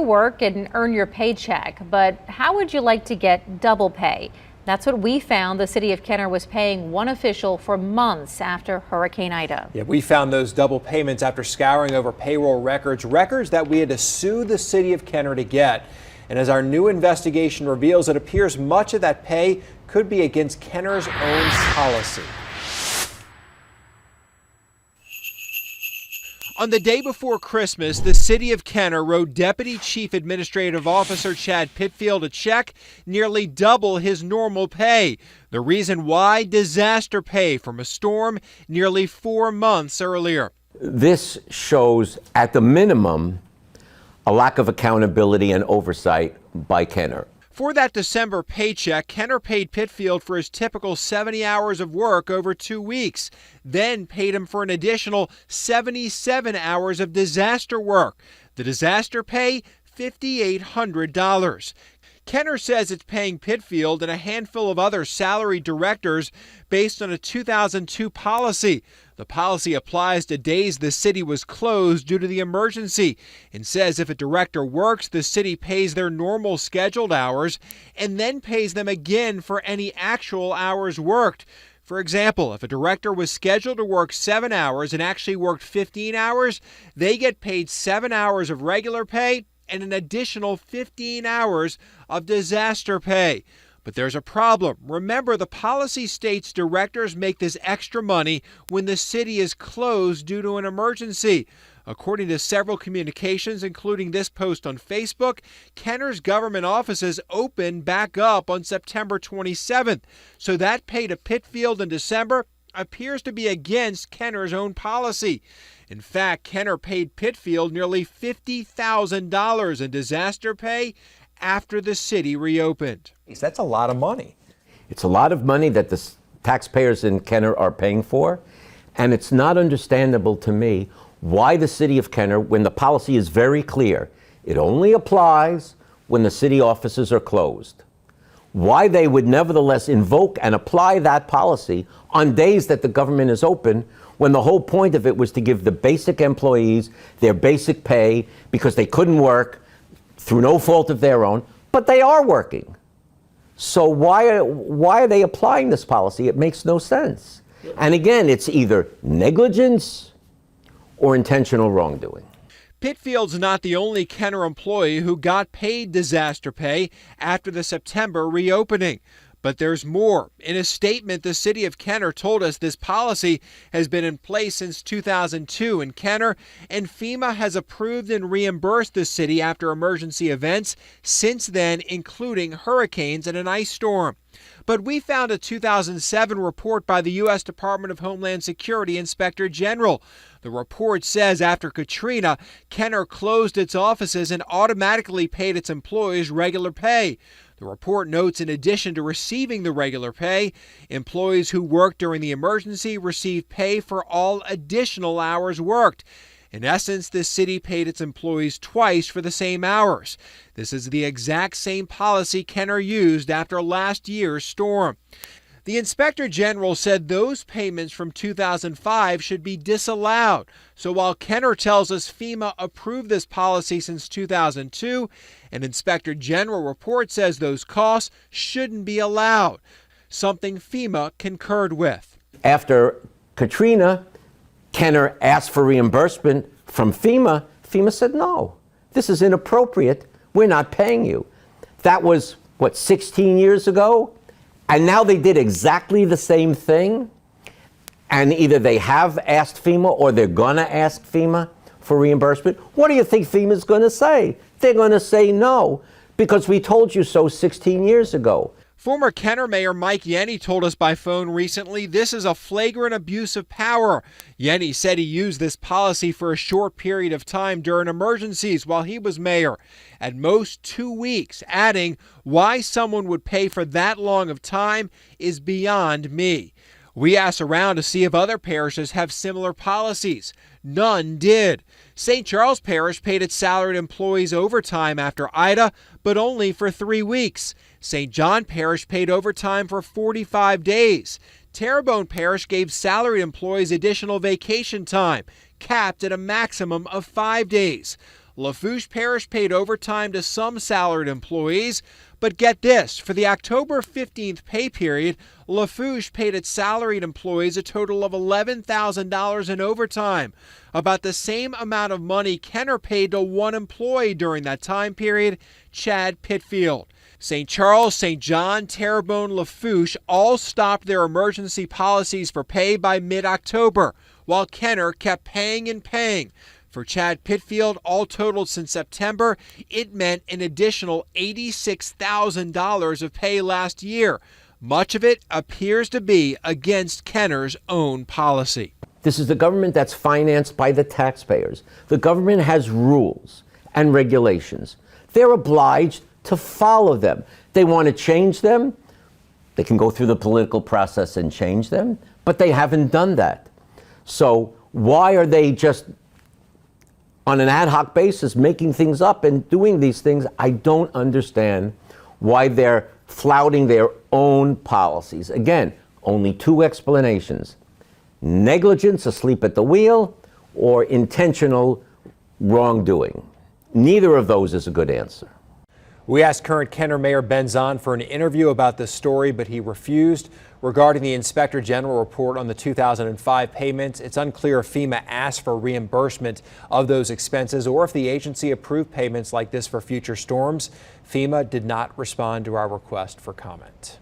Work and earn your paycheck, but how would you like to get double pay? That's what we found the city of Kenner was paying one official for months after Hurricane Ida. Yeah, we found those double payments after scouring over payroll records that we had to sue the city of Kenner to get. And as our new investigation reveals, it appears much of that pay could be against Kenner's own policy. On the day before Christmas, the city of Kenner wrote Deputy Chief Administrative Officer Chad Pitfield a check nearly double his normal pay. The reason why? Disaster pay from a storm nearly 4 months earlier. This shows, at the minimum, a lack of accountability and oversight by Kenner. For that December paycheck, Kenner paid Pitfield for his typical 70 hours of work over 2 weeks, then paid him for an additional 77 hours of disaster work. The disaster pay, $5,800. Kenner says it's paying Pitfield and a handful of other salaried directors based on a 2002 policy. The policy applies to days the city was closed due to the emergency and says if a director works, the city pays their normal scheduled hours and then pays them again for any actual hours worked. For example, if a director was scheduled to work 7 hours and actually worked 15 hours, they get paid 7 hours of regular pay and an additional 15 hours of disaster pay. But there's a problem. Remember, the policy states directors make this extra money when the city is closed due to an emergency. According to several communications, including this post on Facebook, Kenner's government offices opened back up on September 27th. So that pay to Pitfield in December appears to be against Kenner's own policy. In fact, Kenner paid Pitfield nearly $50,000 in disaster pay after the city reopened. That's a lot of money. It's a lot of money that the taxpayers in Kenner are paying for, and it's not understandable to me why the city of Kenner, when the policy is very clear, it only applies when the city offices are closed, why they would nevertheless invoke and apply that policy on days that the government is open, when the whole point of it was to give the basic employees their basic pay because they couldn't work through no fault of their own, but they are working. So why are they applying this policy? It makes no sense. And again, it's either negligence or intentional wrongdoing. Pitfield's not the only Kenner employee who got paid disaster pay after the September reopening. But there's more. In a statement, the city of Kenner told us this policy has been in place since 2002 in Kenner, and FEMA has approved and reimbursed the city after emergency events since then, including hurricanes and an ice storm. But we found a 2007 report by the U.S. Department of Homeland Security Inspector General. The report says after Katrina, Kenner closed its offices and automatically paid its employees regular pay. The report notes in addition to receiving the regular pay, employees who worked during the emergency received pay for all additional hours worked. In essence, the city paid its employees twice for the same hours. This is the exact same policy Kenner used after last year's storm. The Inspector General said those payments from 2005 should be disallowed. So while Kenner tells us FEMA approved this policy since 2002, an Inspector General report says those costs shouldn't be allowed, something FEMA concurred with. After Katrina, Kenner asked for reimbursement from FEMA. FEMA said, no, this is inappropriate. We're not paying you. That was, 16 years ago? And now they did exactly the same thing. And either they have asked FEMA or they're going to ask FEMA for reimbursement. What do you think FEMA's going to say? They're going to say no, because we told you so 16 years ago. Former Kenner Mayor Mike Yenny told us by phone recently this is a flagrant abuse of power. Yenny said he used this policy for a short period of time during emergencies while he was mayor, at most 2 weeks, adding, why someone would pay for that long of time is beyond me. We asked around to see if other parishes have similar policies. None did. St. Charles Parish paid its salaried employees overtime after Ida, but only for 3 weeks. St. John Parish paid overtime for 45 days. Terrebonne Parish gave salaried employees additional vacation time, capped at a maximum of 5 days. Lafourche Parish paid overtime to some salaried employees, but get this, for the October 15th pay period, Lafourche paid its salaried employees a total of $11,000 in overtime, about the same amount of money Kenner paid to one employee during that time period, Chad Pitfield. St. Charles, St. John, Terrebonne, Lafourche all stopped their emergency policies for pay by mid-October, while Kenner kept paying and paying. For Chad Pitfield, all totaled since September, it meant an additional $86,000 of pay last year. Much of it appears to be against Kenner's own policy. This is the government that's financed by the taxpayers. The government has rules and regulations. They're obliged to follow them. They want to change them. They can go through the political process and change them, but they haven't done that. So why are they just on an ad hoc basis making things up and doing these things? I don't understand why they're flouting their own policies. Again, only two explanations: negligence, asleep at the wheel, or intentional wrongdoing. Neither of those is a good answer. We asked current Kenner Mayor Ben Zahn for an interview about this story, but he refused. Regarding the Inspector General report on the 2005 payments, it's unclear if FEMA asked for reimbursement of those expenses or if the agency approved payments like this for future storms. FEMA did not respond to our request for comment.